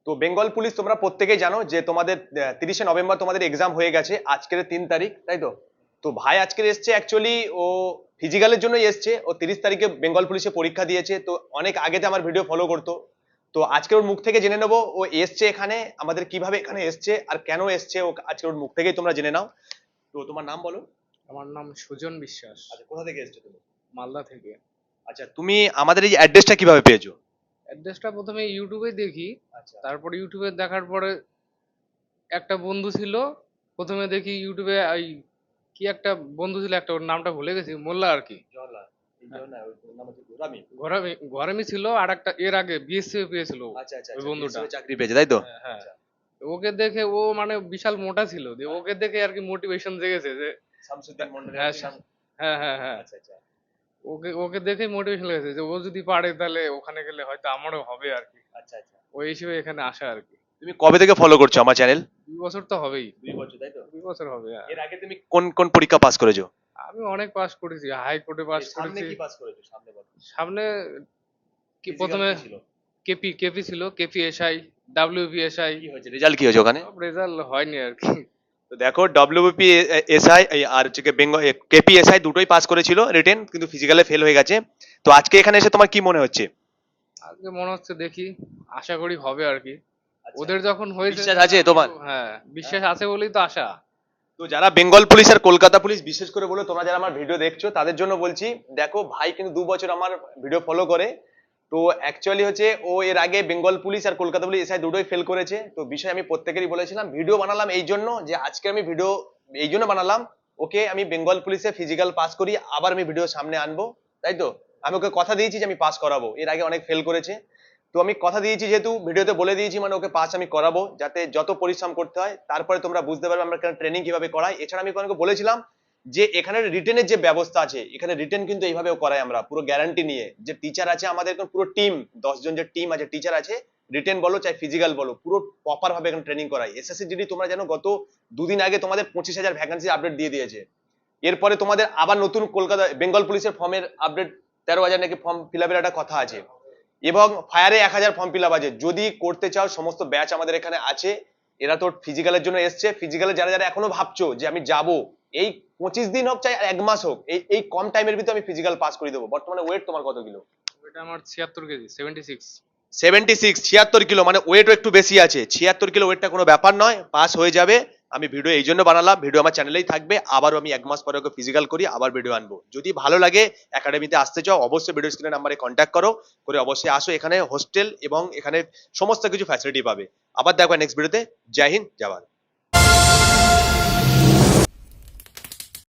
তো বেঙ্গল পুলিশ তোমরা প্রত্যেকেই জানো যে তোমাদের 30শে নভেম্বর তোমাদের এক্সাম হয়ে গেছে, আজকের 3 তারিখ, তাই তো? তো ভাই আজকে এসছে, অ্যাকচুয়ালি ও ফিজিক্যালের জন্যই এসছে। ও 30 তারিখে বেঙ্গল পুলিশে পরীক্ষা দিয়েছে, তো অনেক আগেতে আমার ভিডিও ফলো করতো। তো আজকে ওর মুখ থেকে জেনে নেবো ও এসছে এখানে, আমাদের কিভাবে এখানে এসছে আর কেন এসছে, ও আজকে ওর মুখ থেকেই তোমরা জেনে নাও। তো তোমার নাম বলো। আমার নাম সুজন বিশ্বাস, আচ্ছা, কোথা থেকে এসছো তুমি? মালদা থেকে। আচ্ছা, তুমি আমাদের এই অ্যাড্রেসটা কিভাবে পেয়েছো? অ্যাড্রেসটা প্রথমে ইউটিউবে দেখি, আচ্ছা তারপর ইউটিউবে দেখার পরে একটা বন্ধু ছিল। প্রথমে দেখি ইউটিউবে কি একটা বন্ধু ছিল, একটা ওর নামটা ভুলে গেছি, মোল্লা আর কি। জওহরলাল, এই জওহরলাল, ওর নাম হচ্ছে গোরামি। ঘরামি ছিল, আর একটা এর আগে বিএসসি পেয়েছিল আচ্ছা আচ্ছা ওই আচ্ছা, বন্ধুটা। BSF চাকরি পেয়েছে, তাই তো? হ্যাঁ হ্যাঁ। আচ্ছা, ওকে দেখে ও মানে বিশাল মোটা ছিল, দিয়ে ওকে দেখে আর কি মোটিভেশন জেগেছে যে শামসুদ্দিন মন্ডলের হ্যাঁ আপনি নাম। হ্যাঁ হ্যাঁ হ্যাঁ। আচ্ছা আচ্ছা। ওকে ওকে দেখেই মোটিভেশন লেগেছে যে ও যদি পারে তাহলে ওখানে গেলে হয়তো আমারও হবে আর কি। আচ্ছা আচ্ছা। ওই হিসেবে এখানে আসা আর কি। তুমি কবে থেকে ফলো করছো আমার চ্যানেল? 2 বছর তো হবেই। 2 বছর, তাই তো? 2 বছর হবে, হ্যাঁ। এর আগে তুমি কোন কোন পরীক্ষা পাস করেছো? আমি অনেক পাস করেছি, হাইকোর্টে পাস এই সামনে করেছি। কি পাস করেছো, সামনে বলো। সামনে কি Physical প্রথমে কি ছিল? কেপি ছিল, কেপি এসআই, ডাব্লিউপিএসআই। কি হয়েছে, রেজাল্ট কি হয়েছে ওখানে? সব রেজাল্ট হয়নি আর কি। তো দেখো, ডব্লিউবিপি এসআই আর হচ্ছে বেঙ্গল কেপিএসআই দুটোই পাস করেছিল রিটেন, কিন্তু ফিজিক্যালে ফেল হয়ে গেছে। তো আজকে এখানে এসে তোমার কি মনে হচ্ছে? আজকে মনে হচ্ছে দেখি, আশা করি হবে আর কি। আচ্ছা, ওদের যখন হয়েছে বিশ্বাস আছে তোমার? হ্যাঁ, বিশ্বাস আছে বলেই তো আশা। তো যারা বেঙ্গল পুলিশ আর কলকাতা পুলিশ বিশেষ করে বলে, তোমরা যারা আমার ভিডিও দেখছো তাদের জন্য বলছি, দেখো ভাই কিন্তু 2 বছর আমার ভিডিও ফলো করে। তো অ্যাকচুয়ালি হচ্ছে ও এর আগে বেঙ্গল পুলিশ আর কলকাতা পুলিশ এসআই দুটোই ফেল করেছে। তো বিষয় আমি প্রত্যেকেরই বলেছিলাম, ভিডিও বানালাম এই জন্য যে আজকে আমি ভিডিও এই জন্য বানালাম, ওকে আমি বেঙ্গল পুলিশে ফিজিক্যাল পাস করি, আবার আমি ভিডিও সামনে আনবো, তাই তো? আমি ওকে কথা দিয়েছি যে আমি পাস করাবো, এর আগে অনেক ফেল করেছে। তো আমি কথা দিয়েছি, যেহেতু ভিডিওতে বলে দিয়েছি, মানে ওকে পাস আমি করাবো, যাতে যত পরিশ্রম করতে হয় তারপরে তোমরা বুঝতে পারবে আমরা ট্রেনিং কিভাবে করাই। এছাড়া আমি ওকে বলেছিলাম যে এখানে রিটেনের যে ব্যবস্থা আছে, এখানে রিটেন কিন্তু এইভাবেও করাই আমরা, পুরো গ্যারান্টি নিয়ে। যে টিচার আছে আমাদের এখানে, পুরো টিম, 10 জন যে টিম আছে, টিচার আছে, রিটেন বলো চাই ফিজিক্যাল বলো, পুরো প্রপার ভাবে এখানে ট্রেনিং করাই। এসএসসি জিডি তোমরা জানো গত 2 দিন আগে তোমাদের 25,000 ভ্যাকেন্সি আপডেট দিয়ে দিয়েছে। এরপরে তোমাদের আবার নতুন কলকাতা বেঙ্গল পুলিশের ফর্মের আপডেট 13,000 নাকি ফর্ম ফিল আপের একটা কথা আছে, এবং ফায়ারে 1,000 ফর্ম ফিল আপ আছে। যদি করতে চাও, সমস্ত ব্যাচ আমাদের এখানে আছে। এরা তো ফিজিক্যালের জন্য এসছে, ফিজিক্যালে যারা যারা এখনো ভাবছো যে আমি যাব, এই 25 দিন হোক চাই 1 মাস হোক, এই এই কম টাইমের ভিতরে আমি ফিজিক্যাল পাস করে দেবো। বর্তমানে ওয়েট তোমার কত কিলো? ওইটা আমার 76 কেজি, 76। 76, 76 কিলো, মানে ওয়েটও একটু বেশি আছে। 76 কিলো ওয়েটটা কোনো ব্যাপার নয়, পাস হয়ে যাবে। আমি ভিডিও এই জন্য বানালাম, ভিডিও আমার চ্যানেলেই থাকবে, আবারও আমি 1 মাস পরে ওকে ফিজিক্যাল করি, আবার ভিডিও আনবো। যদি ভালো লাগে, একাডেমিতে আসতে চাও, অবশ্যই ভিডিও স্ক্রিনের নাম্বারে কন্ট্যাক্ট করো, করে অবশ্যই আসো। এখানে হোস্টেল এবং এখানে সমস্ত কিছু ফ্যাসিলিটি পাবে। আবার দেখো নেক্সট ভিডিওতে। জয় হিন্দ, জয় ভারত।